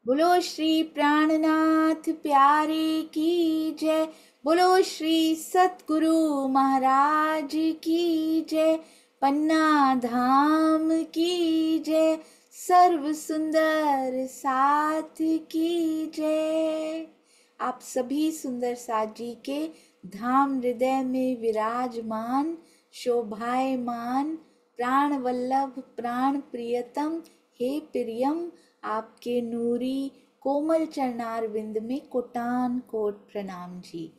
बोलो श्री प्राणनाथ प्यारे की जय। बोलो श्री सतगुरु महाराज की जय। पन्ना धाम की जय। सर्व सुंदर साथ की जय। आप सभी सुंदर साथ जी के धाम हृदय में विराजमान शोभायमान प्राण वल्लभ प्राण प्रियतम हे प्रियम, आपके नूरी कोमल चरणार विंद में कोटान कोट प्रणाम जी।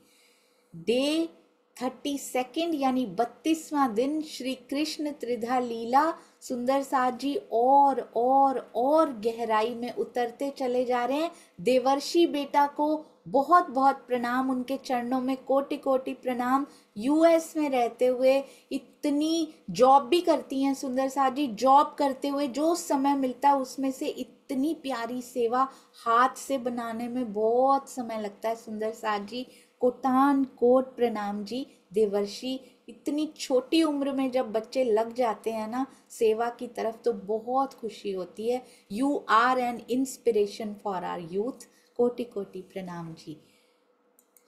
डे 32 यानी 32वां दिन श्री कृष्ण त्रिधा लीला सुंदर साथ जी और गहराई में उतरते चले जा रहे हैं। देवर्षि बेटा को बहुत बहुत प्रणाम, उनके चरणों में कोटि कोटि प्रणाम। यूएस में रहते हुए इतनी जॉब भी करती हैं सुंदर साथ जी, जॉब करते हुए जो समय मिलता है उसमें से इतनी प्यारी सेवा हाथ से बनाने में बहुत समय लगता है सुंदर साथ जी। कोटान कोट प्रणाम जी। देवर्षि इतनी छोटी उम्र में जब बच्चे लग जाते हैं ना सेवा की तरफ तो बहुत खुशी होती है। You are an inspiration for our youth. कोटि कोटि प्रणाम जी।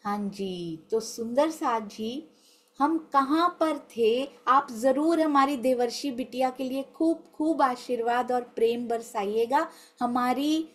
हाँ जी, तो सुंदर साथ जी हम कहाँ पर थे? आप ज़रूर हमारी देवर्षि बिटिया के लिए खूब खूब आशीर्वाद और प्रेम बरसाइएगा। हमारी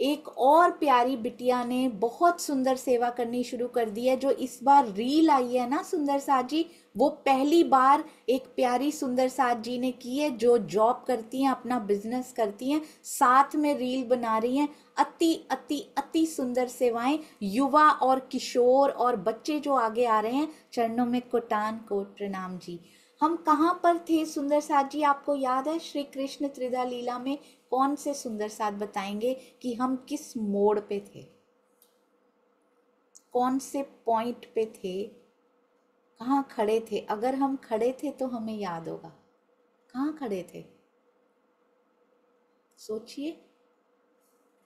एक और प्यारी बिटिया ने बहुत सुंदर सेवा करनी शुरू कर दी है। जो इस बार रील आई है ना सुंदर साथ जी, वो पहली बार एक प्यारी सुंदर साथ जी ने की है, जो जॉब करती हैं, अपना बिजनेस करती हैं, साथ में रील बना रही हैं। अति अति अति सुंदर सेवाएं। युवा और किशोर और बच्चे जो आगे आ रहे हैं, चरणों में कोटान कोट प्रणाम जी। हम कहाँ पर थे सुंदर साथ जी, आपको याद है? श्री कृष्ण त्रिधा लीला में कौन से सुंदर साथ बताएंगे कि हम किस मोड़ पे थे, कौन से पॉइंट पे थे, कहाँ खड़े थे? अगर हम खड़े थे तो हमें याद होगा। कहाँ खड़े थे? सोचिए।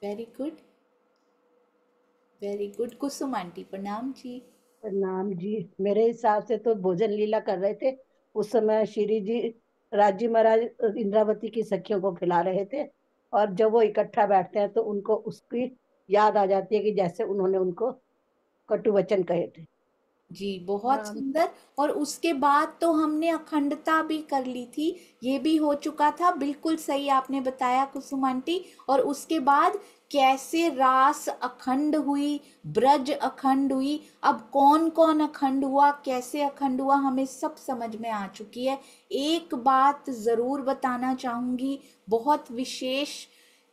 Very good, very good. Kusum aunty प्रणाम जी। प्रणाम जी। मेरे हिसाब से तो भोजन लीला कर रहे थे उस समय। श्री जी राजी महाराज इंद्रावती की सखियों को खिला रहे थे, और जब वो इकट्ठा बैठते हैं तो उनको उसकी याद आ जाती है कि जैसे उन्होंने उनको कटु वचन कहे थे। जी बहुत प्रणाम। सुंदर। और उसके बाद तो हमने अखंडता भी कर ली थी, ये भी हो चुका था। बिल्कुल सही आपने बताया कुसुम आंटी। और उसके बाद कैसे रास अखंड हुई, ब्रज अखंड हुई। अब कौन कौन अखंड हुआ, कैसे अखंड हुआ, हमें सब समझ में आ चुकी है। एक बात जरूर बताना चाहूंगी बहुत विशेष,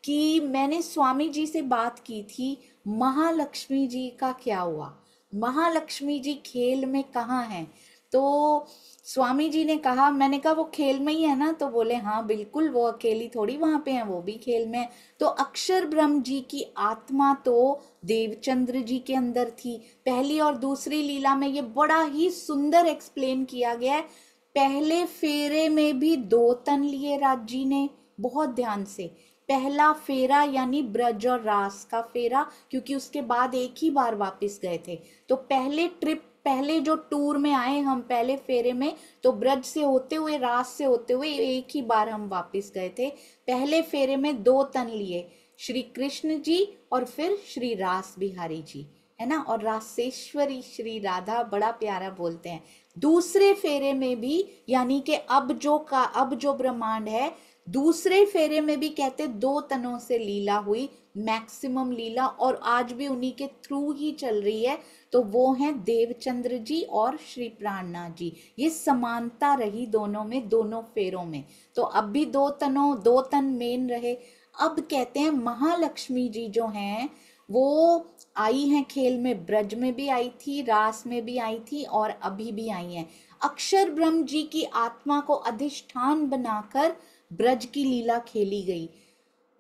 कि मैंने स्वामी जी से बात की थी, महालक्ष्मी जी का क्या हुआ, महालक्ष्मी जी खेल में कहाँ हैं? तो स्वामी जी ने कहा, मैंने कहा वो खेल में ही है ना? तो बोले हाँ बिल्कुल, वो अकेली थोड़ी वहां पे है, वो भी खेल में है। तो अक्षर ब्रह्म जी की आत्मा तो देवचंद्र जी के अंदर थी। पहली और दूसरी लीला में ये बड़ा ही सुंदर एक्सप्लेन किया गया है। पहले फेरे में भी 2 तन लिए राज जी ने, बहुत ध्यान से। पहला फेरा यानी ब्रज और रास का फेरा, क्योंकि उसके बाद एक ही बार वापस गए थे। तो पहले ट्रिप, पहले जो टूर में आए हम पहले फेरे में, तो ब्रज से होते हुए रास से होते हुए एक ही बार हम वापस गए थे। पहले फेरे में 2 तन लिए, श्री कृष्ण जी और फिर श्री रास बिहारी जी, है ना? और रासेश्वरी श्री राधा, बड़ा प्यारा बोलते हैं। दूसरे फेरे में भी, यानी कि अब जो ब्रह्मांड है, दूसरे फेरे में भी कहते 2 तनों से लीला हुई, मैक्सिमम लीला, और आज भी उन्हीं के थ्रू ही चल रही है। तो वो हैं देवचंद्र जी और श्री प्राणनाथ जी। ये समानता रही दोनों में, दोनों फेरों में। तो अब भी 2 तन मेन रहे। अब कहते हैं महालक्ष्मी जी जो हैं वो आई हैं खेल में, ब्रज में भी आई थी, रास में भी आई थी, और अभी भी आई हैं। अक्षर ब्रह्म जी की आत्मा को अधिष्ठान बनाकर ब्रज की लीला खेली गई।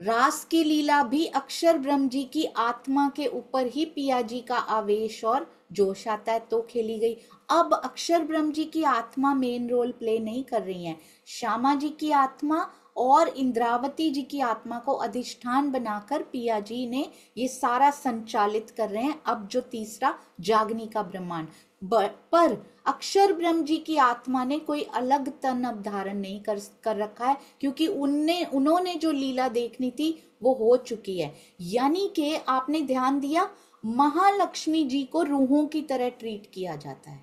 रास की लीला भी अक्षर ब्रह्म जी की आत्मा के ऊपर ही पिया जी का आवेश और जोश आता है तो खेली गई। अब अक्षर ब्रह्म जी की आत्मा मेन रोल प्ले नहीं कर रही है, श्यामा जी की आत्मा और इंद्रावती जी की आत्मा को अधिष्ठान बनाकर पिया जी ने ये सारा संचालित कर रहे हैं। अब जो तीसरा जागनी का ब्रह्मांड, पर अक्षर ब्रह्म जी की आत्मा ने कोई अलग तन अब धारण नहीं कर रखा है, क्योंकि उन्होंने जो लीला देखनी थी वो हो चुकी है। यानी कि आपने ध्यान दिया, महालक्ष्मी जी को रूहों की तरह ट्रीट किया जाता है।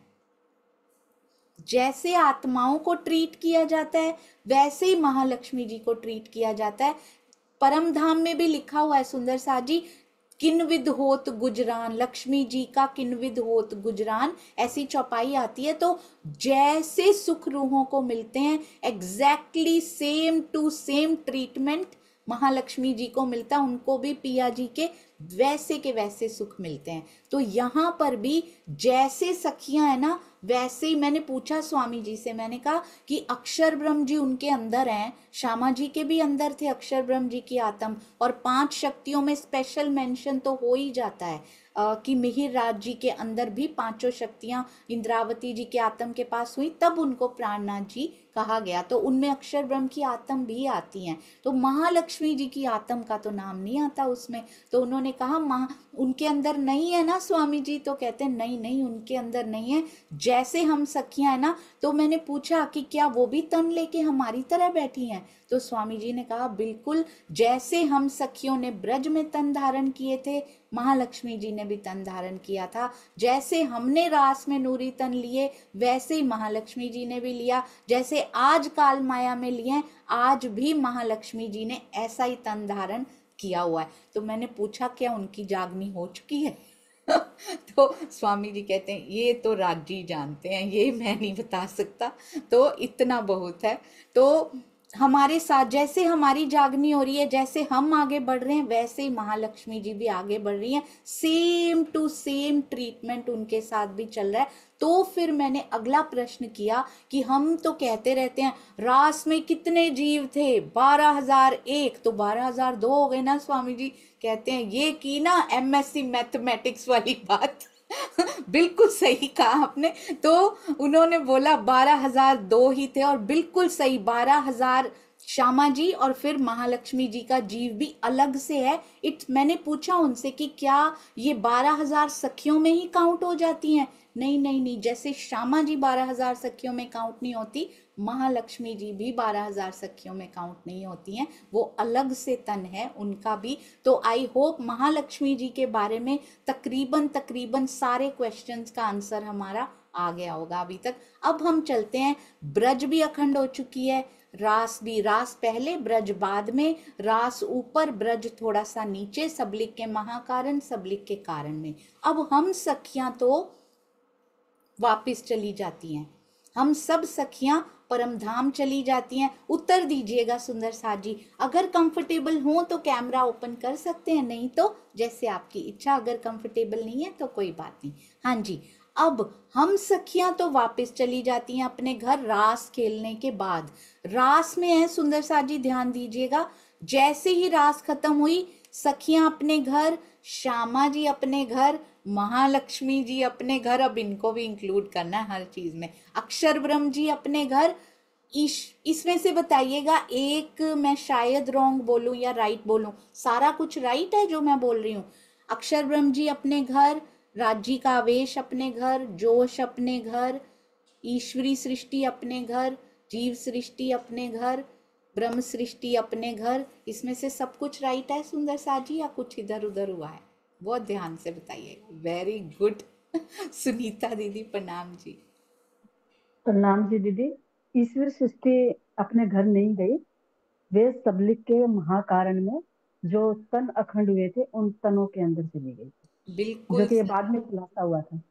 जैसे आत्माओं को ट्रीट किया जाता है वैसे ही महालक्ष्मी जी को ट्रीट किया जाता है। परम धाम में भी लिखा हुआ है सुंदर साथ जी, किनविद होत गुजरान, लक्ष्मी जी का किनविद होत गुजरान, ऐसी चौपाई आती है। तो जैसे सुख रूहों को मिलते हैं, exactly same to same treatment Mahalakshmi ji को मिलता है, उनको भी पिया जी के वैसे सुख मिलते हैं। तो यहाँ पर भी जैसे सखियां है ना, वैसे ही मैंने पूछा स्वामी जी से, मैंने कहा कि अक्षर ब्रह्म जी उनके अंदर हैं, श्यामा जी के भी अंदर थे अक्षर ब्रह्म जी की आत्म, और 5 शक्तियों में स्पेशल मेंशन तो हो ही जाता है कि मिहिर राज जी के अंदर भी 5 शक्तियां इंद्रावती जी के आत्म के पास हुई, तब उनको प्राणनाथ जी कहा गया। तो उनमें अक्षर ब्रह्म की आत्म भी आती हैं। तो महालक्ष्मी जी की आत्म का तो नाम नहीं आता उसमें। तो उन्होंने कहा उनके अंदर नहीं है ना स्वामी जी? तो कहते हैं नहीं नहीं, उनके अंदर नहीं है। जैसे हम सखियां है ना, तो मैंने पूछा कि क्या वो भी तन लेके हमारी तरह बैठी हैं? तो स्वामी जी ने कहा बिल्कुल, जैसे हम सखियों ने ब्रज में तन धारण किए थे, महालक्ष्मी जी ने भी तन धारण किया था। जैसे हमने रास में नूरी तन लिए, वैसे ही महालक्ष्मी जी ने भी लिया। जैसे आज काल माया में लिए, आज भी महालक्ष्मी जी ने ऐसा ही तन धारण किया हुआ है। तो मैंने पूछा क्या उनकी जागनी हो चुकी है? तो स्वामी जी कहते हैं ये तो राजी जानते हैं, ये मैं नहीं बता सकता, तो इतना बहुत है। तो हमारे साथ जैसे हमारी जागनी हो रही है, जैसे हम आगे बढ़ रहे हैं, वैसे ही महालक्ष्मी जी भी आगे बढ़ रही हैं। सेम टू सेम ट्रीटमेंट उनके साथ भी चल रहा है। तो फिर मैंने अगला प्रश्न किया कि हम तो कहते रहते हैं रास में कितने जीव थे, 12,001, तो 12,002 हो गए ना स्वामी जी? कहते हैं ये की ना MSc मैथमेटिक्स वाली बात। बिल्कुल सही कहा आपने। तो उन्होंने बोला 12,002 ही थे, और बिल्कुल सही, 12,000 श्यामा जी और फिर महालक्ष्मी जी का जीव भी अलग से है। मैंने पूछा उनसे कि क्या ये 12,000 सखियों में ही काउंट हो जाती हैं? नहीं नहीं नहीं, जैसे श्यामा जी 12,000 सखियों में काउंट नहीं होती, महालक्ष्मी जी भी 12,000 सखियों में काउंट नहीं होती हैं, वो अलग से तन है उनका भी। तो आई होप महालक्ष्मी जी के बारे में तकरीबन सारे क्वेश्चंस का आंसर हमारा आ गया होगा अभी तक। अब हम चलते हैं, ब्रज भी अखंड हो चुकी है, रास भी, रास पहले ब्रज बाद में, रास ऊपर ब्रज थोड़ा सा नीचे, सबलिक के महाकारण सबलिक के कारण में। अब हम सखियां तो वापिस चली जाती हैं, हम सब सखियां परमधाम चली जाती हैं। उत्तर दीजिएगा सुंदर साथ जी, अगर कंफर्टेबल हो तो कैमरा ओपन कर सकते हैं, नहीं तो जैसे आपकी इच्छा, अगर कंफर्टेबल नहीं है तो कोई बात नहीं। हाँ जी, अब हम सखियां तो वापस चली जाती हैं अपने घर रास खेलने के बाद। रास में है सुंदर साथ जी, ध्यान दीजिएगा, जैसे ही रास खत्म हुई, सखियां अपने घर, श्यामा जी अपने घर, महालक्ष्मी जी अपने घर, अब इनको भी इंक्लूड करना है हर चीज में, अक्षर ब्रह्म जी अपने घर। इसमें से बताइएगा, एक मैं शायद रॉन्ग बोलूं या राइट बोलूं, सारा कुछ राइट है जो मैं बोल रही हूँ। अक्षर ब्रह्म जी अपने घर, राज्य का आवेश अपने घर, जोश अपने घर, ईश्वरी सृष्टि अपने घर, जीव सृष्टि अपने घर, ब्रह्म सृष्टि अपने घर। इसमें से सब कुछ राइट है सुंदर साथ जी, या कुछ इधर उधर हुआ है? बहुत ध्यान से बताइएगा। Very good. सुनीता दीदी प्रणाम जी। प्रणाम जी दीदी। ईश्वर सृष्टि अपने घर नहीं गई, वे सबलिक के महाकारण में जो तन अखंड हुए थे उन तनों के अंदर चली गई, बिल्कुल जो कि ये सही। बाद में खुलासा हुआ था।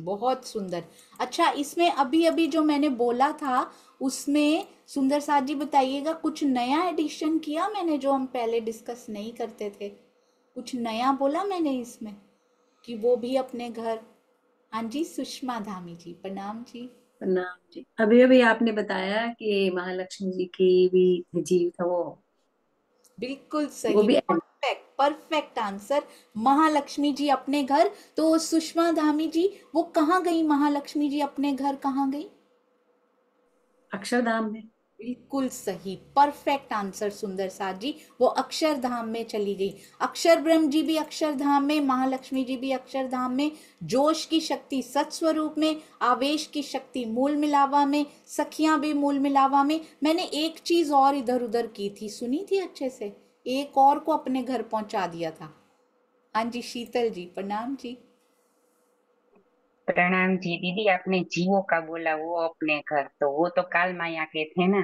बहुत सुंदर। अच्छा, इसमें अभी अभी जो मैंने बोला था उसमें सुंदर साथ जी बताइएगा, कुछ नया एडिशन किया मैंने जो हम पहले डिस्कस नहीं करते थे? कुछ नया बोला मैंने इसमें कि वो भी अपने घर? हाँ जी, सुषमा धामी जी प्रणाम जी। प्रणाम जी। अभी अभी आपने बताया कि महालक्ष्मी जी की भी जीव था वो बिल्कुल वो सही, भी परफेक्ट परफेक्ट आंसर। महालक्ष्मी जी अपने घर, तो सुषमा धामी जी वो कहाँ गई? महालक्ष्मी जी अपने घर कहाँ गई? अक्षरधाम में। बिल्कुल सही, परफेक्ट आंसर सुंदर साथ जी। वो अक्षरधाम में चली गई। अक्षर ब्रह्म जी भी अक्षरधाम में, महालक्ष्मी जी भी अक्षरधाम में, जोश की शक्ति सत्स्वरूप में, आवेश की शक्ति मूल मिलावा में, सखियां भी मूल मिलावा में। मैंने एक चीज और इधर उधर की थी, सुनी थी अच्छे से, एक और को अपने घर पहुंचा दिया था। हाँ जी शीतल जी, प्रणाम जी। प्रणाम जी दीदी। आपने जीवो का बोला, वो अपने घर, तो वो तो काल माया के थे ना,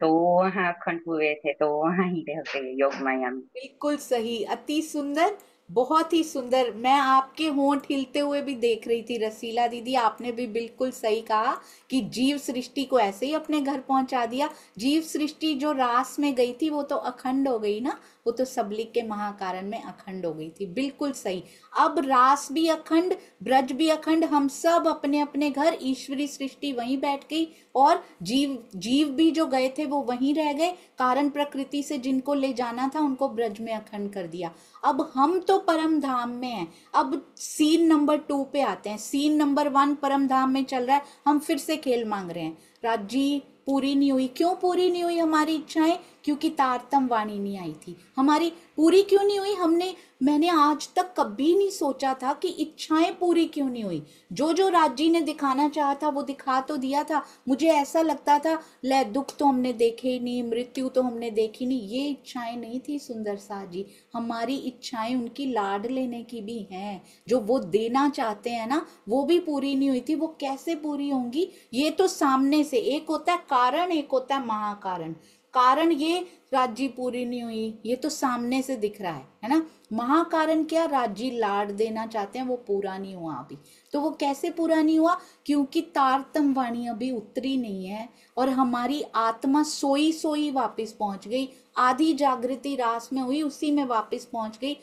तो वो वहाँ अखंड हुए थे, तो वहाँ ही रहते हैं योग माया में। बिल्कुल सही, अति सुंदर, बहुत ही सुंदर। मैं आपके होंठ हिलते हुए भी देख रही थी रसीला दीदी, आपने भी बिल्कुल सही कहा कि जीव सृष्टि को ऐसे ही अपने घर पहुंचा दिया। जीव सृष्टि जो रास में गई थी वो तो अखंड हो गई ना, वो तो सबलिक के महाकारण में अखंड हो गई थी, बिल्कुल सही। अब रास भी अखंड, ब्रज भी अखंड, हम सब अपने अपने घर, ईश्वरी सृष्टि वहीं बैठ गई, और जीव जीव भी जो गए थे वो वहीं रह गए। कारण प्रकृति से जिनको ले जाना था उनको ब्रज में अखंड कर दिया। अब हम तो परम धाम में हैं। अब सीन नंबर 2 पे आते हैं। सीन नंबर 1 परम धाम में चल रहा है, हम फिर से खेल मांग रहे हैं। राज्य पूरी नहीं हुई, क्यों पूरी नहीं हुई हमारी इच्छाएं? क्योंकि तारतम वाणी नहीं आई थी। हमारी पूरी क्यों नहीं हुई? मैंने आज तक कभी नहीं सोचा था कि इच्छाएं पूरी क्यों नहीं हुई। जो जो राज्य ने दिखाना चाहा था वो दिखा तो दिया था। मुझे ऐसा लगता था ले दुख तो हमने देखे ही नहीं, मृत्यु तो हमने देखी नहीं। ये इच्छाएं नहीं थी सुंदर सा जी। हमारी इच्छाएं उनकी लाड लेने की भी हैं, जो वो देना चाहते हैं ना, वो भी पूरी नहीं हुई थी। वो कैसे पूरी होंगी? ये तो सामने से, एक होता है कारण, एक होता है महाकारण। कारण ये राज्य पूरी नहीं हुई, ये तो सामने से दिख रहा है ना। महाकारण क्या? राज्य लाड देना चाहते हैं, वो पूरा नहीं हुआ अभी। तो वो कैसे पूरा नहीं हुआ? क्योंकि तारतम वाणी अभी उतरी नहीं है, और हमारी आत्मा सोई सोई वापस पहुंच गई। आधी जागृति रास में हुई, उसी में वापस पहुंच गई।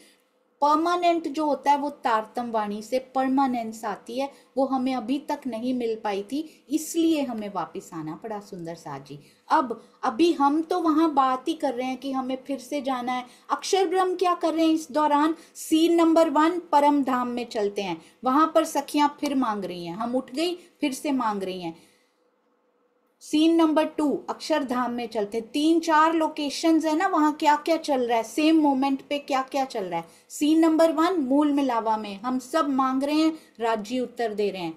परमानेंट जो होता है वो तारतम वाणी से परमानेंस आती है, वो हमें अभी तक नहीं मिल पाई थी, इसलिए हमें वापस आना पड़ा सुंदर सा जी। अब अभी हम तो वहां बात ही कर रहे हैं कि हमें फिर से जाना है। अक्षर ब्रह्म क्या कर रहे हैं इस दौरान? सीन नंबर 1 परम धाम में चलते हैं। वहां पर सखियां फिर मांग रही हैं, हम उठ गई फिर से मांग रही हैं। सीन नंबर 2 अक्षरधाम में चलते। 3-4 लोकेशंस है ना, वहां क्या क्या चल रहा है, सेम मोमेंट पे क्या क्या चल रहा है। सीन नंबर 1 मूल मिलावा में हम सब मांग रहे हैं, राज्य उत्तर दे रहे हैं।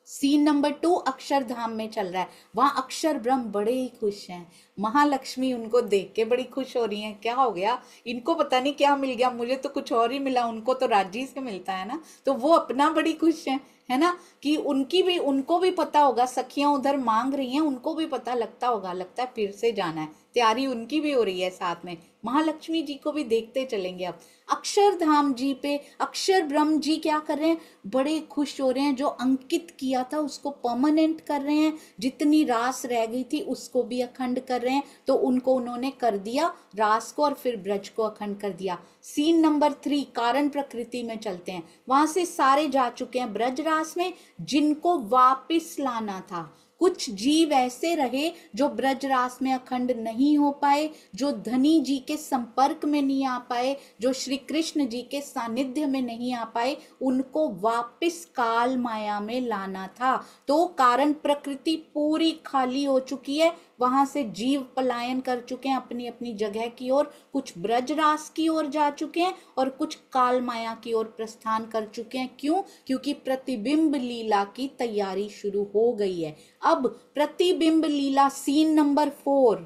सीन नंबर 2 अक्षरधाम में चल रहा है, वहां अक्षर ब्रह्म बड़े ही खुश हैं। महालक्ष्मी उनको देख के बड़ी खुश हो रही हैं। क्या हो गया इनको? पता नहीं क्या मिल गया, मुझे तो कुछ और ही मिला, उनको तो राज्य से मिलता है ना। तो वो अपना बड़ी खुश है ना, कि उनको भी पता होगा, सखियां उधर मांग रही हैं, उनको भी पता लगता होगा, लगता है फिर से जाना है, तैयारी उनकी भी हो रही है साथ में। महालक्ष्मी जी को भी देखते चलेंगे। अब अक्षरधाम जी पे अक्षर ब्रह्म जी क्या कर रहे हैं? बड़े खुश हो रहे हैं। जो अंकित किया था उसको परमानेंट कर रहे हैं, जितनी रास रह गई थी उसको भी अखंड कर रहे हैं। तो उनको उन्होंने कर दिया रास को, और फिर ब्रज को अखंड कर दिया। सीन नंबर 3 कारण प्रकृति में चलते हैं। वहां से सारे जा चुके हैं ब्रज रास में, जिनको वापिस लाना था। कुछ जीव ऐसे रहे जो ब्रजरास में अखंड नहीं हो पाए, जो धनी जी के संपर्क में नहीं आ पाए, जो श्री कृष्ण जी के सानिध्य में नहीं आ पाए, उनको वापस काल माया में लाना था। तो कारण प्रकृति पूरी खाली हो चुकी है, वहां से जीव पलायन कर चुके हैं अपनी अपनी जगह की ओर। कुछ ब्रजरास की ओर जा चुके हैं और कुछ काल माया की ओर प्रस्थान कर चुके हैं। क्यों? क्योंकि प्रतिबिंब लीला की तैयारी शुरू हो गई है। अब प्रतिबिंब लीला सीन नंबर 4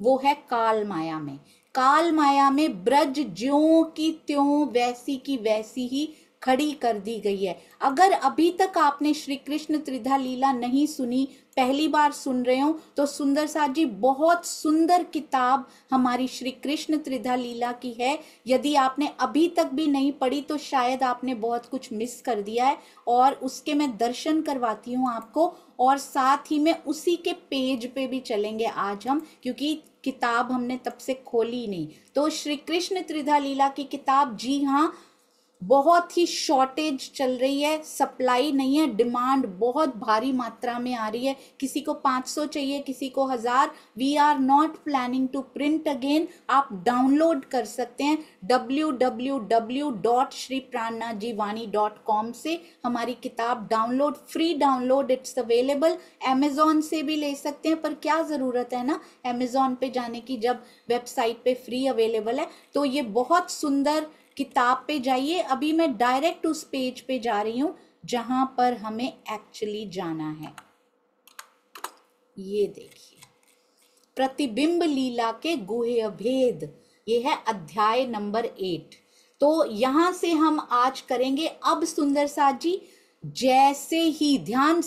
वो है काल माया में। काल माया में ब्रज ज्यों की त्यों वैसी की वैसी ही खड़ी कर दी गई है। अगर अभी तक आपने श्री कृष्ण त्रिधा लीला नहीं सुनी, पहली बार सुन रहे हो, तो सुंदर साथ जी बहुत सुंदर किताब हमारी श्री कृष्ण त्रिधा लीला की है। यदि आपने अभी तक भी नहीं पढ़ी तो शायद आपने बहुत कुछ मिस कर दिया है, और उसके मैं दर्शन करवाती हूँ आपको, और साथ ही में उसी के पेज पे भी चलेंगे आज हम, क्योंकि किताब हमने तब से खोली नहीं। तो श्री कृष्ण त्रिधा लीला की किताब, जी हाँ, बहुत ही शॉर्टेज चल रही है, सप्लाई नहीं है, डिमांड बहुत भारी मात्रा में आ रही है। किसी को 500 चाहिए, किसी को 1000। We are not planning to print again. आप डाउनलोड कर सकते हैं www.shripranajiwani.com से हमारी किताब download, free download, it's available. Amazon से भी ले सकते हैं, पर क्या ज़रूरत है ना अमेजोन पे जाने की जब वेबसाइट पे फ्री अवेलेबल है। तो ये बहुत सुंदर किताब पे जाइए। अभी मैं डायरेक्ट उस पेज पे जा रही हूँ जहां पर हमें एक्चुअली जाना है। ये देखिए, प्रतिबिंब लीला के गुह्य भेद, ये है अध्याय नंबर 8। तो यहां से हम आज करेंगे। अब सुंदर साथ जी जैसे ही ध्यान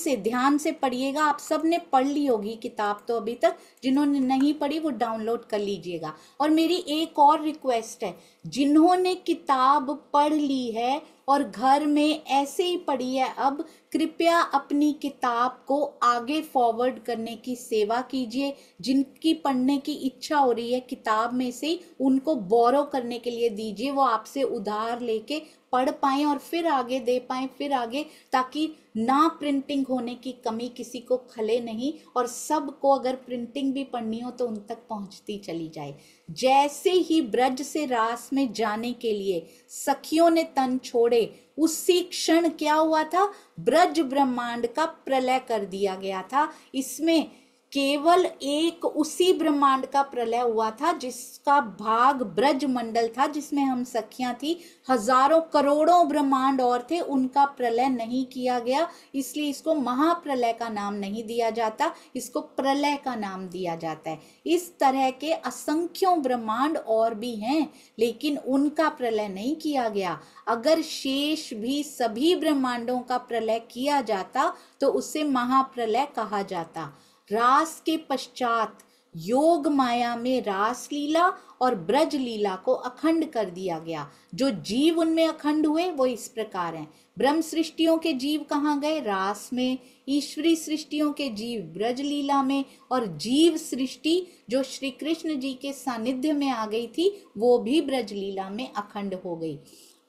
से पढ़िएगा। आप सब ने पढ़ ली होगी किताब तो अभी तक, जिन्होंने नहीं पढ़ी वो डाउनलोड कर लीजिएगा। और मेरी एक और रिक्वेस्ट है, जिन्होंने किताब पढ़ ली है और घर में ऐसे ही पढ़ी है, अब कृपया अपनी किताब को आगे फॉरवर्ड करने की सेवा कीजिए। जिनकी पढ़ने की इच्छा हो रही है किताब में से, उनको बोरो करने के लिए दीजिए, वो आपसे उधार लेके पढ़ पाएं और फिर आगे दे पाएं, फिर आगे, ताकि ना प्रिंटिंग होने की कमी किसी को खले नहीं, और सबको अगर प्रिंटिंग भी पढ़नी हो तो उन तक पहुंचती चली जाए। जैसे ही ब्रज से रास में जाने के लिए सखियों ने तन छोड़े, उसी क्षण क्या हुआ था, ब्रज ब्रह्मांड का प्रलय कर दिया गया था। इसमें केवल एक उसी ब्रह्मांड का प्रलय हुआ था जिसका भाग ब्रज मंडल था, जिसमें हम सखियां थी। हजारों करोड़ों ब्रह्मांड और थे, उनका प्रलय नहीं किया गया, इसलिए इसको महाप्रलय का नाम नहीं दिया जाता, इसको प्रलय का नाम दिया जाता है। इस तरह के असंख्यों ब्रह्मांड और भी हैं, लेकिन उनका प्रलय नहीं किया गया। अगर शेष भी सभी ब्रह्मांडों का प्रलय किया जाता तो उसे महाप्रलय कहा जाता। रास के पश्चात योग माया में रास लीला और ब्रज लीला को अखंड कर दिया गया। जो जीव उनमें अखंड हुए वो इस प्रकार हैं। ब्रह्म सृष्टियों के जीव कहाँ गए? रास में। ईश्वरी सृष्टियों के जीव ब्रज लीला में, और जीव सृष्टि जो श्री कृष्ण जी के सानिध्य में आ गई थी वो भी ब्रज लीला में अखंड हो गई।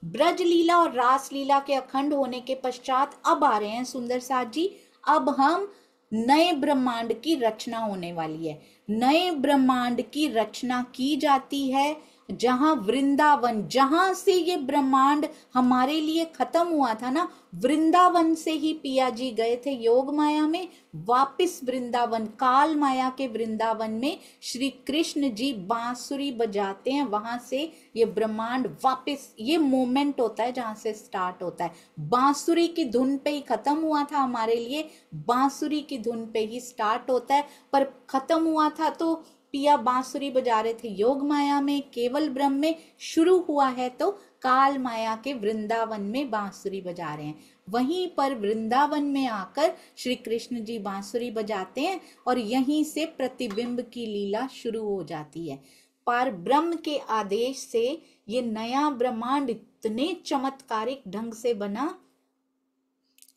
ब्रज लीला और रास लीला के अखंड होने के पश्चात अब आ रहे हैं सुंदर साथ जी, अब हम नए ब्रह्मांड की रचना होने वाली है। नए ब्रह्मांड की रचना की जाती है जहां वृंदावन, जहां से ये ब्रह्मांड हमारे लिए खत्म हुआ था ना, वृंदावन से ही पिया जी गए थे योग माया में, वापिस वृंदावन, काल माया के वृंदावन में श्री कृष्ण जी बांसुरी बजाते हैं। वहां से ये ब्रह्मांड वापिस, ये मोमेंट होता है जहां से स्टार्ट होता है। बांसुरी की धुन पे ही खत्म हुआ था हमारे लिए, बांसुरी की धुन पे ही स्टार्ट होता है। पर खत्म हुआ था तो पिया बांसुरी बजा रहे थे योग माया में, केवल ब्रह्म में। शुरू हुआ है तो काल माया के वृंदावन में बांसुरी बजा रहे हैं। वहीं पर वृंदावन में आकर श्री कृष्ण जी बांसुरी बजाते हैं और यहीं से प्रतिबिंब की लीला शुरू हो जाती है। पर ब्रह्म के आदेश से ये नया ब्रह्मांड इतने चमत्कारिक ढंग से बना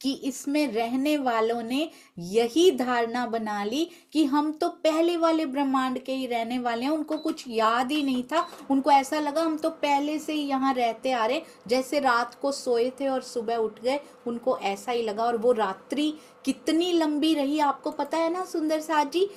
कि इसमें रहने वालों ने यही धारणा बना ली कि हम तो पहले वाले ब्रह्मांड के ही रहने वाले हैं। उनको कुछ याद ही नहीं था, उनको ऐसा लगा हम तो पहले से ही यहाँ रहते आ रहे, जैसे रात को सोए थे और सुबह उठ गए, उनको ऐसा ही लगा। और वो रात्रि कितनी लंबी रही आपको पता है ना सुंदर साथ जी।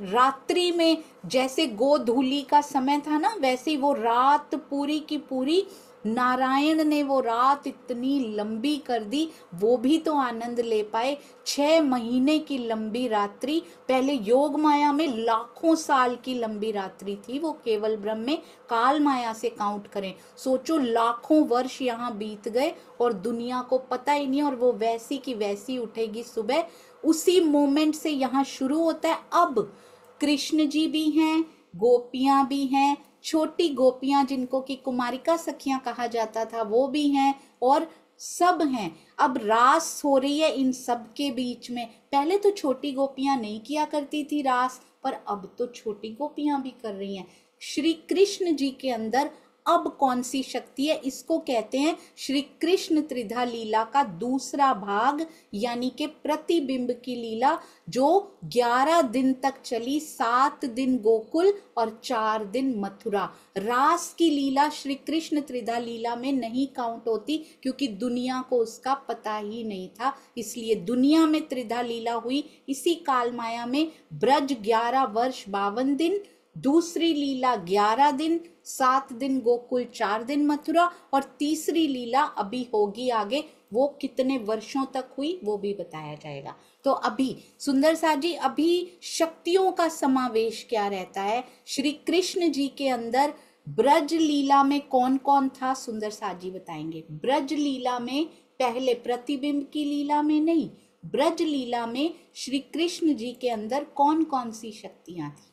रात्रि में जैसे गोधूली का समय था ना, वैसे ही वो रात पूरी की पूरी नारायण ने वो रात इतनी लंबी कर दी, वो भी तो आनंद ले पाए। 6 महीने की लंबी रात्रि, पहले योग माया में लाखों साल की लंबी रात्रि थी वो केवल ब्रह्म में। काल माया से काउंट करें, सोचो लाखों वर्ष यहाँ बीत गए और दुनिया को पता ही नहीं, और वो वैसी की वैसी उठेगी सुबह। उसी मोमेंट से यहाँ शुरू होता है। अब कृष्ण जी भी हैं, गोपियां भी हैं, छोटी गोपियां जिनको कि कुमारिका सखियां कहा जाता था वो भी हैं, और सब हैं। अब रास हो रही है इन सब के बीच में। पहले तो छोटी गोपियां नहीं किया करती थी रास, पर अब तो छोटी गोपियां भी कर रही हैं। श्री कृष्ण जी के अंदर अब कौन सी शक्ति है, इसको कहते हैं श्री कृष्ण त्रिधा लीला का दूसरा भाग, यानी कि प्रतिबिंब की लीला, जो 11 दिन तक चली, 7 दिन गोकुल और 4 दिन मथुरा। रास की लीला श्री कृष्ण त्रिधा लीला में नहीं काउंट होती, क्योंकि दुनिया को उसका पता ही नहीं था, इसलिए दुनिया में त्रिधा लीला हुई इसी काल माया में। ब्रज 11 वर्ष 52 दिन, दूसरी लीला 11 दिन, 7 दिन गोकुल, 4 दिन मथुरा, और तीसरी लीला अभी होगी आगे, वो कितने वर्षों तक हुई वो भी बताया जाएगा। तो अभी सुंदर सा जी, अभी शक्तियों का समावेश क्या रहता है श्री कृष्ण जी के अंदर? ब्रज लीला में कौन कौन था, सुंदर सा जी बताएंगे। ब्रज लीला में, पहले प्रतिबिंब की लीला में नहीं, ब्रज लीला में श्री कृष्ण जी के अंदर कौन कौन सी शक्तियां थी?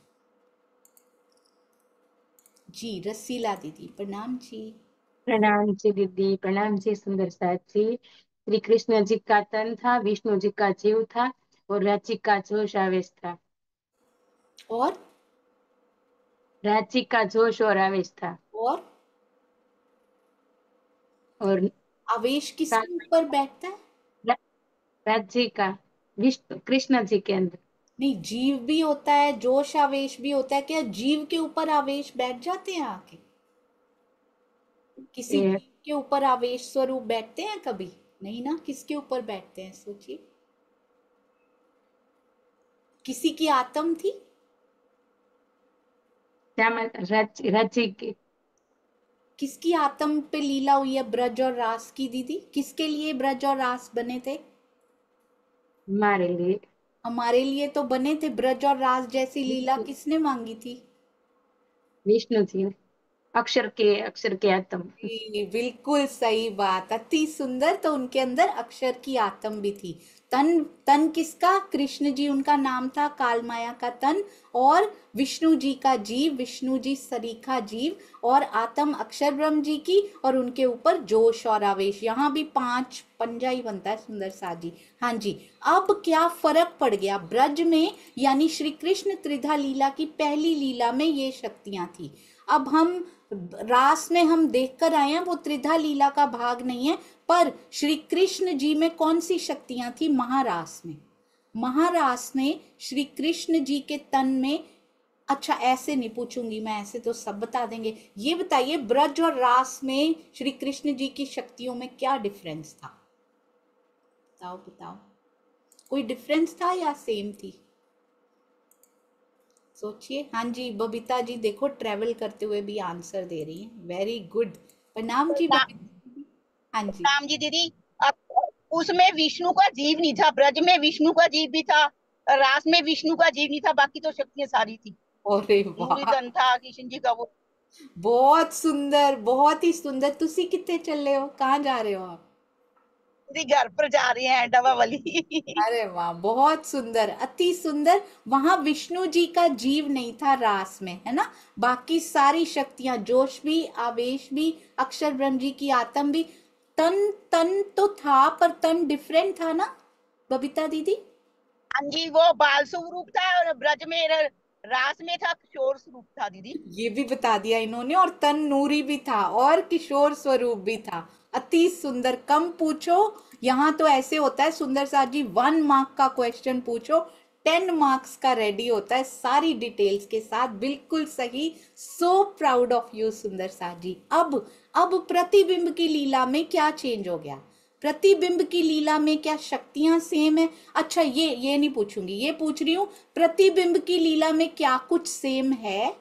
जी रसीला दीदी, प्रणाम जी। प्रणाम जी दीदी, प्रणाम जी सुंदर साथ जी। श्री कृष्ण जी का तन था, विष्णु जी का जीव था, और रांची का जोश आवेश था। और रांची का जोश और आवेश था। और और आवेश किसके ऊपर बैठता है? राज्य का विष्णु कृष्ण जी के अंदर। नहीं, जीव भी होता है, जोश आवेश भी होता है, क्या जीव के ऊपर आवेश बैठ जाते हैं आके? किसी जीव के ऊपर आवेश स्वरूप बैठते हैं कभी? नहीं ना, किसके ऊपर बैठते हैं सोचिए। किसी की आत्म थी? राज्य के किसकी आत्म पे लीला हुई है ब्रज और रास की दीदी? किसके लिए ब्रज और रास बने थे? हमारे लिए। हमारे लिए तो बने थे। ब्रज और रास जैसी लीला किसने मांगी थी? विष्णु जी ने। अक्षर के आत्म। जी, बिल्कुल सही बात, अति सुंदर। तो उनके अंदर अक्षर की आत्म भी थी। तन, तन किसका? कृष्ण जी उनका नाम था, काल माया का तन, और विष्णु जी का जीव, विष्णु जी सरीखा जीव, और आत्म अक्षर ब्रह्म जी की, और उनके ऊपर जोश और आवेश। यहाँ भी 5 पंजा ही बनता है सुंदर सा जी। हाँ जी, अब क्या फर्क पड़ गया ब्रज में, यानी श्री कृष्ण त्रिधा लीला की पहली लीला में ये शक्तियां थी। अब हम रास में हम देखकर आए हैं, वो त्रिधा लीला का भाग नहीं है, पर श्री कृष्ण जी में कौन सी शक्तियां थी महारास में? महारास में श्री कृष्ण जी के तन में, अच्छा ऐसे नहीं पूछूंगी मैं, ऐसे तो सब बता देंगे। ये बताइए ब्रज और रास में श्री कृष्ण जी की शक्तियों में क्या डिफरेंस था? बताओ बताओ, कोई डिफरेंस था या सेम थी? सोचिए। हाँ जी बबीता जी, देखो ट्रेवल करते हुए भी आंसर दे रही हैं, वेरी गुड। प्रणाम जी बबीता जी। हाँ जी। राम जी दीदी, उसमें विष्णु का जीव नहीं था, ब्रज में विष्णु का जीव भी था, रास में विष्णु का जीव नहीं था, बाकी तो शक्तियां सारी थी। अरे मुरली वाह, धन था कृष्ण जी का वो। बहुत सुंदर, बहुत ही सुंदर। तुसी कितने चले हो, कहाँ जा रहे हो आप? दीदी घर पर जा रहे हैं डबा वाली। अरे वाह, बहुत सुंदर, अति सुंदर। वहां विष्णु जी का जीव नहीं था रास में, है ना? बाकी सारी शक्तियां, जोश भी, आवेश भी, अक्षर ब्रह्म जी की आत्म भी। तन, तन तो था, पर तन डिफरेंट था ना बबीता दीदी? हाँ जी, वो बाल स्वरूप था, और ब्रज में रास में था किशोर स्वरूप था दीदी। ये भी बता दिया इन्होंने, और तन नूरी भी था और किशोर स्वरूप भी था। अति सुंदर। कम पूछो, यहाँ तो ऐसे होता है सुंदर सा जी, 1 मार्क का क्वेश्चन पूछो, 10 मार्क्स का रेडी होता है सारी डिटेल्स के साथ। बिल्कुल सही। सो प्राउड ऑफ यू सुंदर सा जी। अब प्रतिबिंब की लीला में क्या चेंज हो गया? प्रतिबिंब की लीला में क्या शक्तियां सेम है? अच्छा, ये नहीं पूछूंगी, ये पूछ रही हूं, प्रतिबिंब की लीला में क्या कुछ सेम है?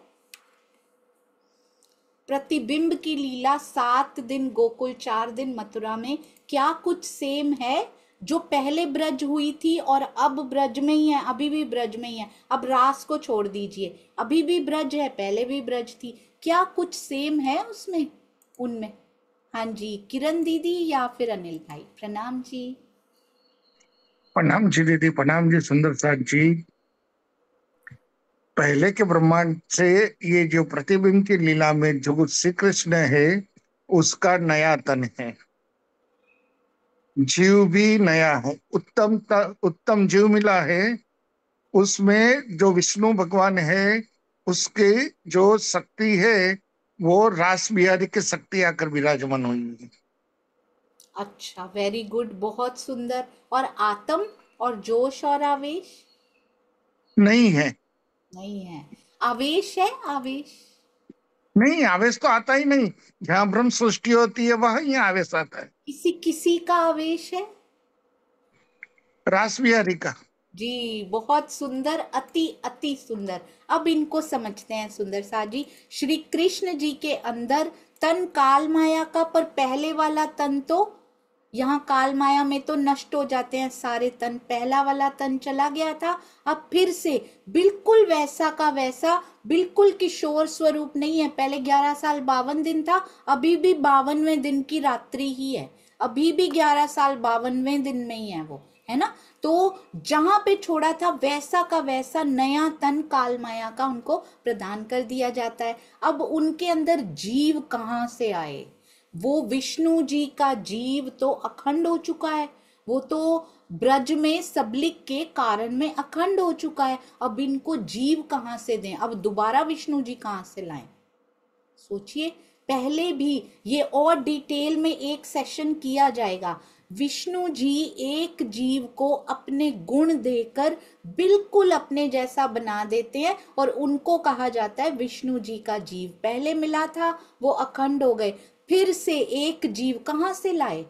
प्रतिबिंब की लीला 7 दिन गोकुल, 4 दिन मथुरा में, क्या कुछ सेम है? जो पहले ब्रज हुई थी और अब ब्रज में ही है, अभी भी ब्रज में ही है। अब रास को छोड़ दीजिए, अभी भी ब्रज है, पहले भी ब्रज थी। क्या कुछ सेम है उसमें, उनमें? हाँ जी, किरण दीदी या फिर अनिल भाई, प्रणाम जी। प्रणाम जी दीदी, प्रणाम जी सुंदर साथ जी। पहले के ब्रह्मांड से ये जो प्रतिबिंब की लीला में जो श्री कृष्ण है, उसका नया तन है, जीव भी नया है, उत्तम जीव मिला है। उसमें जो विष्णु भगवान है, उसके जो शक्ति है वो रास बिहारी की शक्ति आकर विराजमान हुई है। अच्छा, वेरी गुड, बहुत सुंदर। और आत्म और जोश और आवेश? नहीं है। नहीं है। आवेश है? आवेश? नहीं, आवेश तो आता ही नहीं। जहाँ ब्रह्म सृष्टि होती है वहां ही आवेश आता है। किसी किसी का आवेश है? रास बिहारी का। जी, बहुत सुंदर, अति अति सुंदर। अब इनको समझते हैं सुंदर सा जी। श्री कृष्ण जी के अंदर तन काल माया का, पर पहले वाला तन तो यहाँ काल माया में तो नष्ट हो जाते हैं सारे तन। पहला वाला तन चला गया था, अब फिर से बिल्कुल वैसा का वैसा, बिल्कुल किशोर स्वरूप नहीं है। पहले 11 साल 52 दिन था, अभी भी 52वें दिन की रात्रि ही है, अभी भी 11 साल 52वें दिन में ही है वो, है ना। तो जहां पे छोड़ा था वैसा का वैसा नया तन काल माया का उनको प्रदान कर दिया जाता है। अब उनके अंदर जीव कहाँ से आए? वो विष्णु जी का जीव तो अखंड हो चुका है, वो तो ब्रज में सबलिक के कारण में अखंड हो चुका है। अब इनको जीव कहाँ से दें? अब दोबारा विष्णु जी कहाँ से लाएं? सोचिए, पहले भी ये और डिटेल में एक सेशन किया जाएगा। विष्णु जी एक जीव को अपने गुण देकर बिल्कुल अपने जैसा बना देते हैं और उनको कहा जाता है विष्णु जी का जीव। पहले मिला था, वो अखंड हो गए, फिर से एक जीव कहाँ से लाए?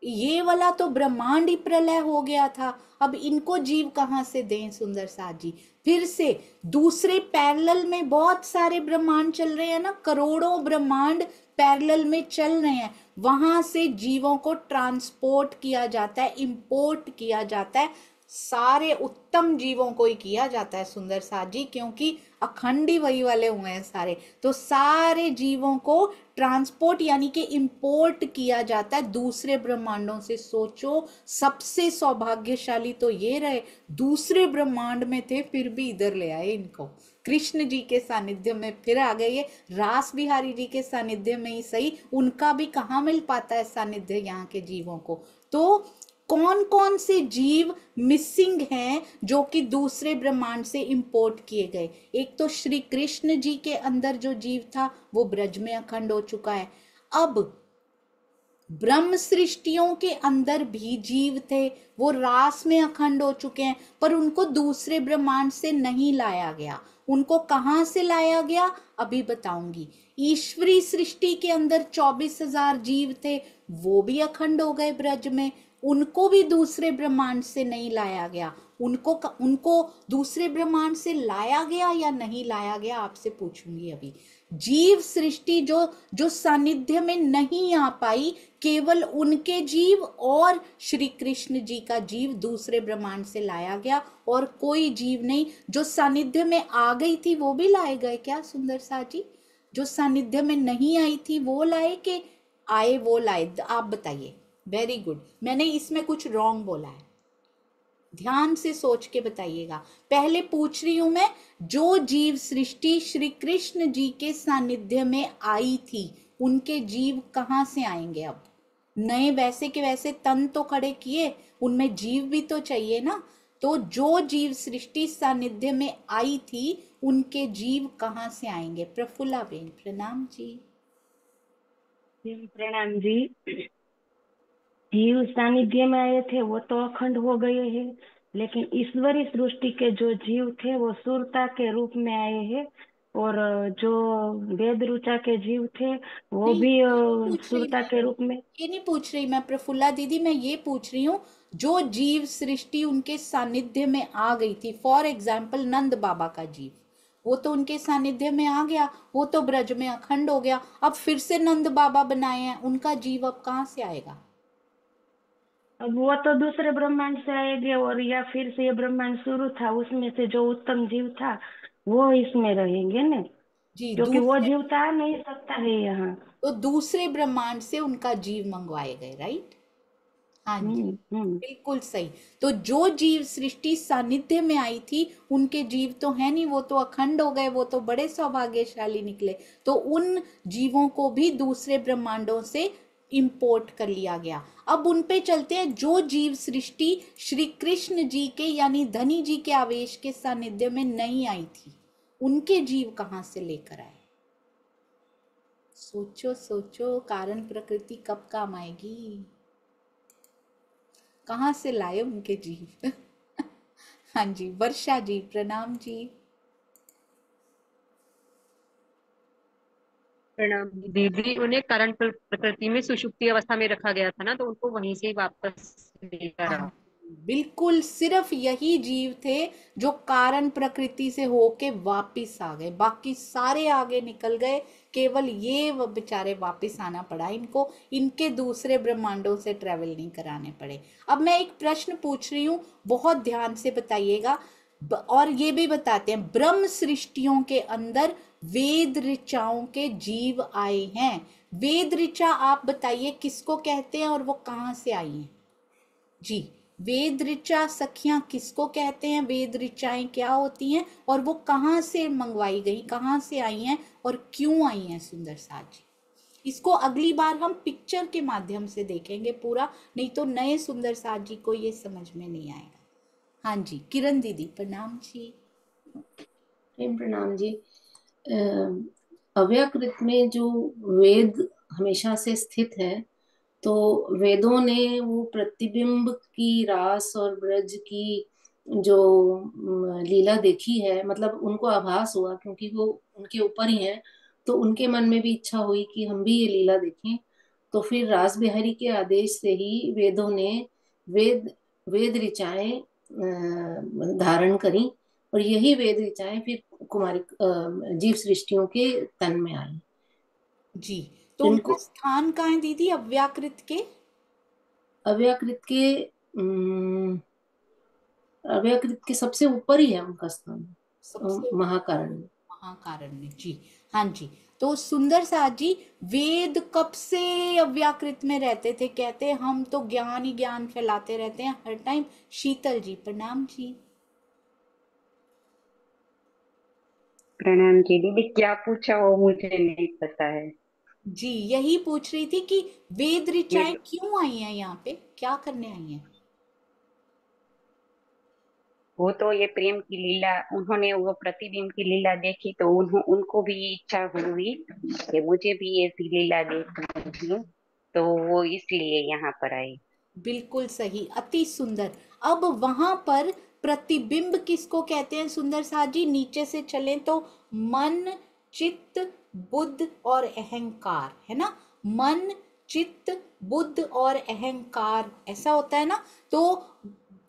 ये वाला तो ब्रह्मांड ही प्रलय हो गया था, अब इनको जीव कहाँ से दें सुंदर साथ जी? फिर से दूसरे पैरेलल में बहुत सारे ब्रह्मांड चल रहे हैं ना, करोड़ों ब्रह्मांड पैरेलल में चल रहे हैं, वहां से जीवों को ट्रांसपोर्ट किया जाता है, इंपोर्ट किया जाता है। सारे उत्तम जीवों को ही किया जाता है सुंदर साथ जी, क्योंकि अखंड ही वही वाले हुए हैं सारे। तो सारे जीवों को ट्रांसपोर्ट यानी कि इंपोर्ट किया जाता है दूसरे ब्रह्मांडों से। सोचो, सबसे सौभाग्यशाली तो ये रहे, दूसरे ब्रह्मांड में थे फिर भी इधर ले आए इनको, कृष्ण जी के सानिध्य में फिर आ गए। ये रास बिहारी जी के सानिध्य में ही सही, उनका भी कहाँ मिल पाता है सानिध्य यहाँ के जीवों को। तो कौन कौन से जीव मिसिंग हैं जो कि दूसरे ब्रह्मांड से इंपोर्ट किए गए? एक तो श्री कृष्ण जी के अंदर जो जीव था वो ब्रज में अखंड हो चुका है। अब ब्रह्म सृष्टियों के अंदर भी जीव थे, वो रास में अखंड हो चुके हैं, पर उनको दूसरे ब्रह्मांड से नहीं लाया गया। उनको कहाँ से लाया गया अभी बताऊंगी। ईश्वरी सृष्टि के अंदर 24,000 जीव थे, वो भी अखंड हो गए ब्रज में, उनको भी दूसरे ब्रह्मांड से नहीं लाया गया। उनको दूसरे ब्रह्मांड से लाया गया या नहीं लाया गया आपसे पूछूंगी अभी। जीव सृष्टि जो सानिध्य में नहीं आ पाई, केवल उनके जीव और श्री कृष्ण जी का जीव दूसरे ब्रह्मांड से लाया गया, और कोई जीव नहीं। जो सानिध्य में आ गई थी वो भी लाए गए क्या सुंदर सा जी? जो सानिध्य में नहीं आई थी वो लाए कि आए वो लाए? आप बताइए। वेरी गुड, मैंने इसमें कुछ रॉन्ग बोला है, ध्यान से सोच के बताइएगा। पहले पूछ रही हूं मैं, जो जीव सृष्टि श्री कृष्ण जी के सानिध्य में आई थी, उनके जीव कहाँ से आएंगे? अब नए वैसे के वैसे तन तो खड़े किए, उनमें जीव भी तो चाहिए ना। तो जो जीव सृष्टि सानिध्य में आई थी, उनके जीव कहाँ से आएंगे? प्रफुल्ला बेन, प्रणाम जी। प्रणाम जी। जीव सानिध्य में आए थे वो तो अखंड हो गए हैं, लेकिन ईश्वरी सृष्टि के जो जीव थे वो सुरता के रूप में आए हैं, और जो वेद रुचा के जीव थे वो नहीं, भी पूछ रही सुरता मैं, के रूप में। ये नहीं पूछ रही मैं प्रफुल्ला दीदी, मैं ये पूछ रही हूँ जो जीव सृष्टि उनके सानिध्य में आ गई थी, फॉर एग्जाम्पल नंद बाबा का जीव, वो तो उनके सानिध्य में आ गया, वो तो ब्रज में अखंड हो गया। अब फिर से नंद बाबा बनाए हैं, उनका जीव अब कहाँ से आएगा? अब वो तो दूसरे ब्रह्मांड से आएंगे, और या फिर से ये ब्रह्मांड शुरू था उसमें से जो उत्तम जीव था वो इसमें रहेंगे ना, जी, क्योंकि वो दूसरे, जीव तो आ नहीं सकता है यहाँ। तो दूसरे ब्रह्मांड से उनका जीव मंगवाए गए, राइट? हाँ जी, हम्म। बिल्कुल सही। तो जो जीव सृष्टि सानिध्य में आई थी, उनके जीव तो है नहीं, वो तो अखंड हो गए, वो तो बड़े सौभाग्यशाली निकले। तो उन जीवों को भी दूसरे ब्रह्मांडों से इंपोर्ट कर लिया गया। अब उन पे चलते हैं, जो जीव सृष्टि श्री कृष्ण जी के यानी धनी जी के आवेश के सानिध्य में नहीं आई थी, उनके जीव कहाँ से लेकर आए? सोचो सोचो, कारण प्रकृति कब काम आएगी? कहाँ से लाए उनके जीव? हाँ जी, वर्षा जी, प्रणाम जी। प्रणाम दीदी। उन्हें कारण प्रकृति में सुषुप्ति अवस्था में रखा गया था ना, तो उनको वहीं से ही वापस लेकर हाँ, आओ। बिल्कुल, सिर्फ यही जीव थे जो कारण प्रकृति से होके वापिस आ गए, बाकी सारे आगे निकल गए, केवल ये वो बेचारे वापिस आना पड़ा इनको, इनके दूसरे ब्रह्मांडों से ट्रेवल नहीं कराने पड़े। अब मैं एक प्रश्न पूछ रही हूँ, बहुत ध्यान से बताइएगा, और ये भी बताते हैं, ब्रह्म सृष्टियों के अंदर वेद ऋचाओं के जीव आए हैं। वेद ऋचा आप बताइए किसको कहते हैं और वो कहाँ से आई हैं? जी, वेद ऋचा सखियां किसको कहते हैं? वेद ऋचाएं क्या होती हैं और वो कहाँ से मंगवाई गई, कहाँ से आई हैं और क्यों आई हैं? सुंदर साथ जी, इसको अगली बार हम पिक्चर के माध्यम से देखेंगे पूरा, नहीं तो नए सुंदर साथ जी को ये समझ में नहीं आएगा। हाँ जी, किरण दीदी, प्रणाम जी। प्रणाम जी। अव्याकृत में जो वेद हमेशा से स्थित है, तो वेदों ने वो प्रतिबिंब की रास और ब्रज की जो लीला देखी है, मतलब उनको आभास हुआ, क्योंकि वो उनके ऊपर ही है, तो उनके मन में भी इच्छा हुई कि हम भी ये लीला देखें। तो फिर रास बिहारी के आदेश से ही वेदों ने वेद ऋचाएं धारण करी, और यही वेद ऋचाएं फिर कुमारी जीव सृष्टियों के तन में आई। जी, तो उनका इनको स्थान कहाँ है दीदी? अव्याकृत के सबसे ऊपर ही है उनका स्थान, सबसे महाकारण में। महाकारण में, जी हाँ जी। तो सुंदर साथ जी, वेद कब से अव्याकृत में रहते थे? कहते हम तो ज्ञान ही ज्ञान फैलाते रहते हैं हर टाइम। शीतल जी, प्रणाम जी। प्रणाम जी दीदी, क्या पूछा वो मुझे नहीं पता है। जी, यही पूछ रही थी कि वेद ऋचाएं ये क्यों आई हैं यहाँ पे, क्या करने आई हैं? वो तो ये प्रेम की लीला, उन्होंने वो प्रतिबिंब की लीला देखी, तो उनको भी इच्छा हुई कि मुझे भी ऐसी लीला देखनी थी, तो वो इसलिए यहाँ पर आई। बिल्कुल सही, अति सुंदर। अब वहां पर प्रतिबिंब किसको कहते हैं सुंदर साथ जी? नीचे से चलें तो मन, चित्त, बुद्ध और अहंकार, है ना? मन, चित्त, बुद्ध और अहंकार, ऐसा होता है ना? तो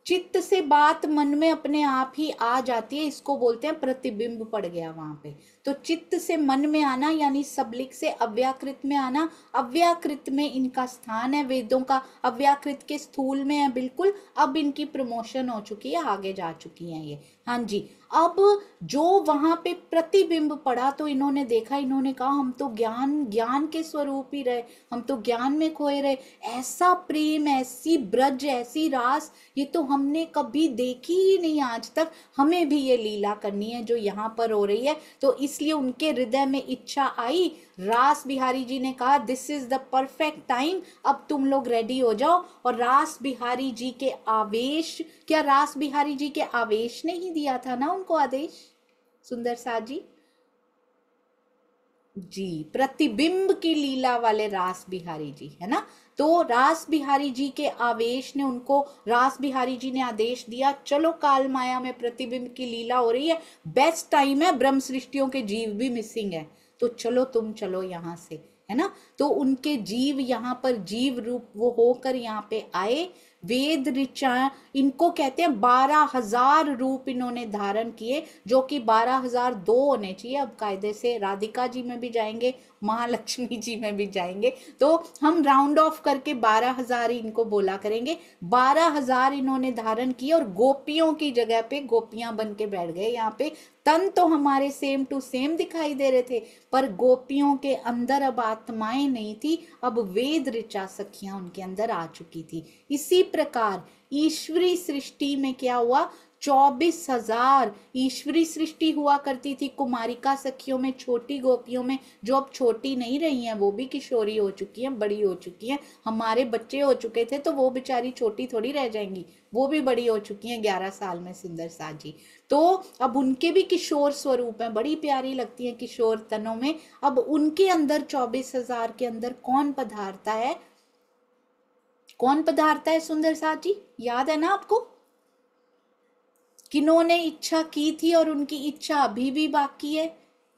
चित्त से बात मन में अपने आप ही आ जाती है, इसको बोलते हैं प्रतिबिंब पड़ गया वहां पे। तो चित्त से मन में आना यानी सबलिक से अव्याकृत में आना, अव्याकृत में इनका स्थान है वेदों का, अव्याकृत के स्थूल में है बिल्कुल। अब इनकी प्रमोशन हो चुकी है, आगे जा चुकी हैं ये। हाँ जी, अब जो वहां पे प्रतिबिंब पड़ा तो इन्होंने देखा, इन्होंने कहा हम तो ज्ञान के स्वरूप ही रहे, हम तो ज्ञान में खोए रहे, ऐसा प्रेम, ऐसी ब्रज, ऐसी रास ये तो हमने कभी देखी ही नहीं आज तक, हमें भी ये लीला करनी है जो यहाँ पर हो रही है। तो इसलिए उनके हृदय में इच्छा आई। रास बिहारी जी ने कहा this is the perfect time, अब तुम लोग रेडी हो जाओ। और रास बिहारी जी के आवेश, क्या रास बिहारी जी के आवेश ने ही दिया था ना उनको आदेश? सुंदर साथ जी, जी, प्रतिबिंब की लीला वाले रास बिहारी जी, है ना? तो रास बिहारी जी के आवेश ने उनको, रास बिहारी जी ने आदेश दिया, चलो काल माया में प्रतिबिंब की लीला हो रही है, बेस्ट टाइम है, ब्रह्म सृष्टियों के जीव भी मिसिंग है, तो चलो तुम चलो यहाँ से, है ना? तो उनके जीव यहाँ पर जीव रूप वो होकर यहाँ पे आए। वेद ऋचा, इनको कहते हैं 12,000 रूप इन्होंने धारण किए, जो कि 12,002 होने चाहिए। अब कायदे से राधिका जी में भी जाएंगे, महालक्ष्मी जी में भी जाएंगे, तो हम राउंड ऑफ करके 12,000 ही इनको बोला करेंगे। 12,000 इन्होंने धारण किए और गोपियों की जगह पे गोपियां बन के बैठ गए यहाँ पे। तन तो हमारे सेम टू सेम दिखाई दे रहे थे, पर गोपियों के अंदर अब आत्माएं नहीं थी, अब वेद ऋचा सखियां उनके अंदर आ चुकी थी। इसी प्रकार ईश्वरी सृष्टि में क्या हुआ? 24,000 ईश्वरी सृष्टि हुआ करती थी कुमारिका सखियों में, छोटी गोपियों में, जो अब छोटी नहीं रही हैं, वो भी किशोरी हो चुकी हैं, बड़ी हो चुकी हैं। हमारे बच्चे हो चुके थे तो वो बेचारी छोटी थोड़ी रह जाएंगी, वो भी बड़ी हो चुकी हैं 11 साल में सुंदर साथ जी। तो अब उनके भी किशोर स्वरूप हैं, बड़ी प्यारी लगती हैं किशोर तनों में। अब उनके अंदर 24,000 के अंदर कौन पधारता है, कौन पधारता है सुंदर साथ जी, याद है ना आपको? किन्होंने इच्छा की थी और उनकी इच्छा अभी भी बाकी है?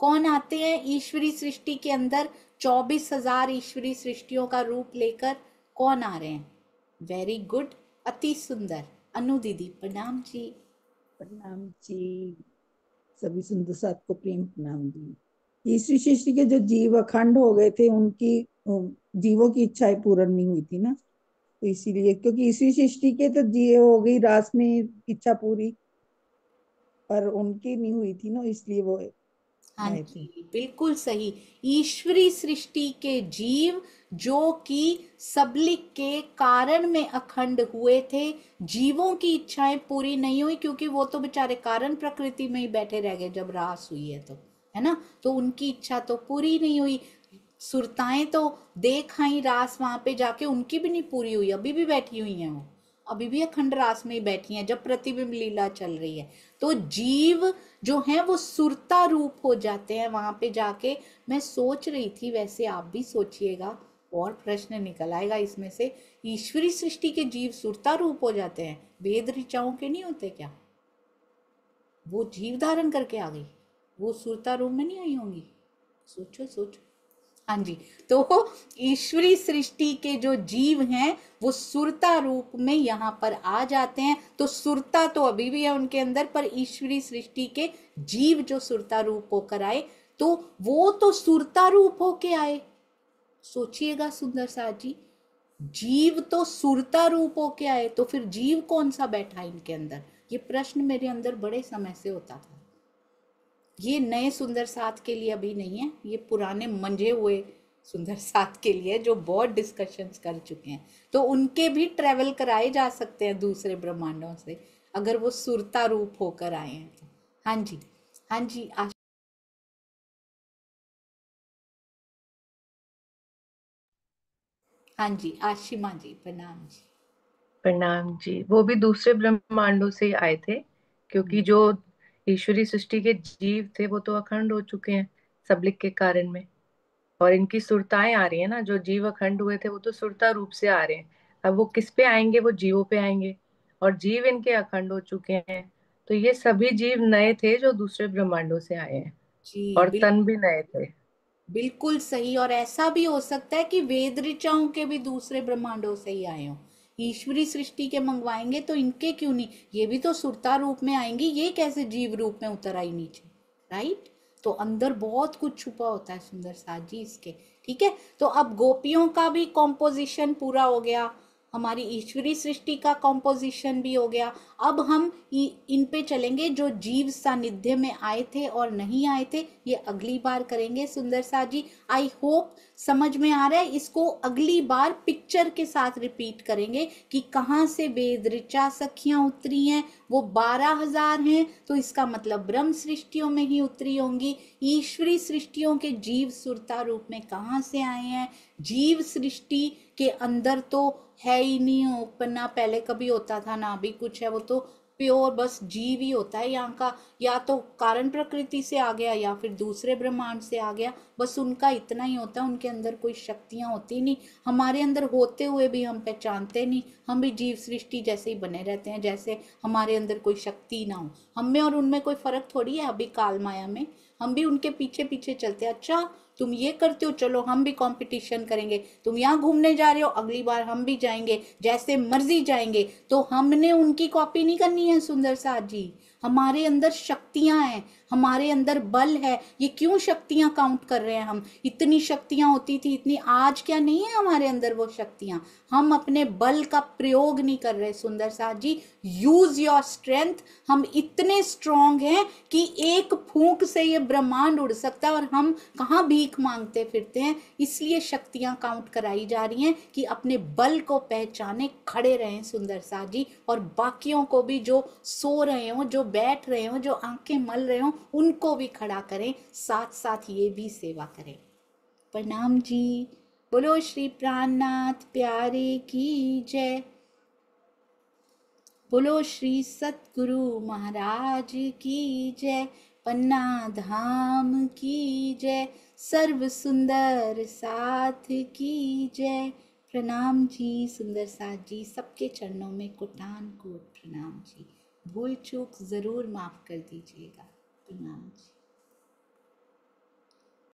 कौन आते हैं ईश्वरी सृष्टि के अंदर? 24,000 ईश्वरी सृष्टियों का रूप लेकर कौन आ रहे हैं? वेरी गुड, अति सुंदर। अनु दीदी प्रणाम जी। प्रणाम जी, सभी सुंदर साथ को प्रेम प्रणाम जी। ईश्वरी सृष्टि के जो जीव अखंड हो गए थे, उनकी जीवों की इच्छाएं पूर्ण नहीं हुई थी ना, तो इसीलिए, क्योंकि ईश्वरी सृष्टि के तो जीव हो गई रास में इच्छा पूरी, पर उनकी नहीं हुई थी ना, इसलिए वो हाँ आए थे। जी, बिल्कुल सही। ईश्वरी सृष्टि के जीव जो कि सबलिक के कारण में अखंड हुए थे, जीवों की इच्छाएं पूरी नहीं हुई, क्योंकि वो तो बेचारे कारण प्रकृति में ही बैठे रह गए जब रास हुई है, तो है ना, तो उनकी इच्छा तो पूरी नहीं हुई। सुरताएं तो देख आई रास वहां पे जाके, उनकी भी नहीं पूरी हुई, अभी भी बैठी हुई हैं वो, अभी भी अखंड रास में ही बैठी हैं जब प्रतिबिंब लीला चल रही है। तो जीव जो हैं वो सुरता रूप हो जाते हैं वहां पे जाके। मैं सोच रही थी, वैसे आप भी सोचिएगा, और प्रश्न निकल आएगा इसमें से, ईश्वरी सृष्टि के जीव सुरता रूप हो जाते हैं, वेद ऋचाओं के नहीं होते क्या? वो जीव धारण करके आ गई, वो सुरता रूप में नहीं आई होंगी? सोचो सोचो। हाँ जी, तो ईश्वरी सृष्टि के जो जीव हैं वो सुरता रूप में यहाँ पर आ जाते हैं। तो सुरता तो अभी भी है उनके अंदर, पर ईश्वरी सृष्टि के जीव जो सुरता रूप होकर आए, तो वो तो सुरता रूप होके आए। सोचिएगा सुंदर साथ जी, जीव तो सुरता रूप होके आए, तो फिर जीव कौन सा बैठा इनके अंदर? ये प्रश्न मेरे अंदर बड़े समय से होता था। ये नए सुंदर साथ के लिए अभी नहीं है, ये पुराने मंझे हुए सुंदर साथ के लिए जो बहुत डिस्कशंस कर चुके हैं, तो उनके भी ट्रेवल कराए जा सकते हैं दूसरे ब्रह्मांडों से, अगर वो सुरता रूप होकर आए हैं तो। हाँ जी, हाँ जी, हाँ जी, आशिमा जी प्रणाम जी। प्रणाम जी। वो भी दूसरे ब्रह्मांडों से आए थे, क्योंकि जो ईश्वरी सृष्टि के जीव थे वो तो अखंड हो चुके हैं सबलिक के कारण में, और इनकी सुरताएं आ रही है ना, जो जीव अखंड हुए थे वो तो सुरता रूप से आ रहे हैं। अब वो किस पे आएंगे? वो जीवों पे आएंगे, और जीव इनके अखंड हो चुके हैं, तो ये सभी जीव नए थे जो दूसरे ब्रह्मांडों से आए हैं, जी और तन भी नए थे। बिल्कुल सही। और ऐसा भी हो सकता है कि वेद ऋचाओं के भी दूसरे ब्रह्मांडों से ही आए हों। ईश्वरी सृष्टि के मंगवाएंगे तो इनके क्यों नहीं, ये भी तो सुरता रूप में आएंगी, ये कैसे जीव रूप में उतर आई नीचे, राइट? तो अंदर बहुत कुछ छुपा होता है सुंदर साथ जी इसके। ठीक है, तो अब गोपियों का भी कॉम्पोजिशन पूरा हो गया, हमारी ईश्वरी सृष्टि का कॉम्पोजिशन भी हो गया। अब हम इन पे चलेंगे जो जीव सानिध्य में आए थे और नहीं आए थे, ये अगली बार करेंगे सुंदर साथ जी। आई होप समझ में आ रहा है। इसको अगली बार पिक्चर के साथ रिपीट करेंगे कि कहाँ से वेद ऋचा सखियां उतरी हैं। वो 12,000 हैं, तो इसका मतलब ब्रह्म सृष्टियों में ही उतरी होंगी। ईश्वरी सृष्टियों के जीव सुरता रूप में कहाँ से आए हैं? जीव सृष्टि के अंदर तो है ही नहीं उपना, पहले कभी होता था ना अभी कुछ है, वो तो प्योर बस जीव ही होता है यहाँ का, या तो कारण प्रकृति से आ गया या फिर दूसरे ब्रह्मांड से आ गया, बस उनका इतना ही होता है। उनके अंदर कोई शक्तियाँ होती नहीं, हमारे अंदर होते हुए भी हम पहचानते नहीं, हम भी जीव सृष्टि जैसे ही बने रहते हैं, जैसे हमारे अंदर कोई शक्ति ना हो। हम में और उनमें कोई फर्क थोड़ी है। अभी काल माया में हम भी उनके पीछे पीछे चलते हैं। अच्छा तुम ये करते हो, चलो हम भी कंपटीशन करेंगे, तुम यहाँ घूमने जा रहे हो, अगली बार हम भी जाएंगे, जैसे मर्जी जाएंगे। तो हमने उनकी कॉपी नहीं करनी है सुंदर साथ जी। हमारे अंदर शक्ति शक्तियां हैं, हमारे अंदर बल है, ये क्यों शक्तियां काउंट कर रहे हैं हम? इतनी शक्तियां होती थी, इतनी आज क्या नहीं है हमारे अंदर वो शक्तियां? हम अपने बल का प्रयोग नहीं कर रहे। सुंदर साथ जी, यूज योर स्ट्रेंथ। हम इतने स्ट्रांग हैं कि एक फूंक से ये ब्रह्मांड उड़ सकता है और हम कहाँ भीख मांगते फिरते हैं। इसलिए शक्तियां काउंट कराई जा रही हैं कि अपने बल को पहचाने, खड़े रहें सुंदर साथ जी, और बाकियों को भी, जो सो रहे हो, जो बैठ रहे हो, जो आंखें मल रहे हो, उनको भी खड़ा करें, साथ साथ ये भी सेवा करें। प्रणाम जी। बोलो श्री प्राणनाथ प्यारे की जय। बोलो श्री सतगुरु महाराज की जय। पन्ना धाम की जय। सर्व सुंदर साथ की जय। प्रणाम जी सुंदर साथ जी, सबके चरणों में कोटान कोट प्रणाम जी। भूल चूक जरूर माफ कर दीजिएगा। प्रणाम जी।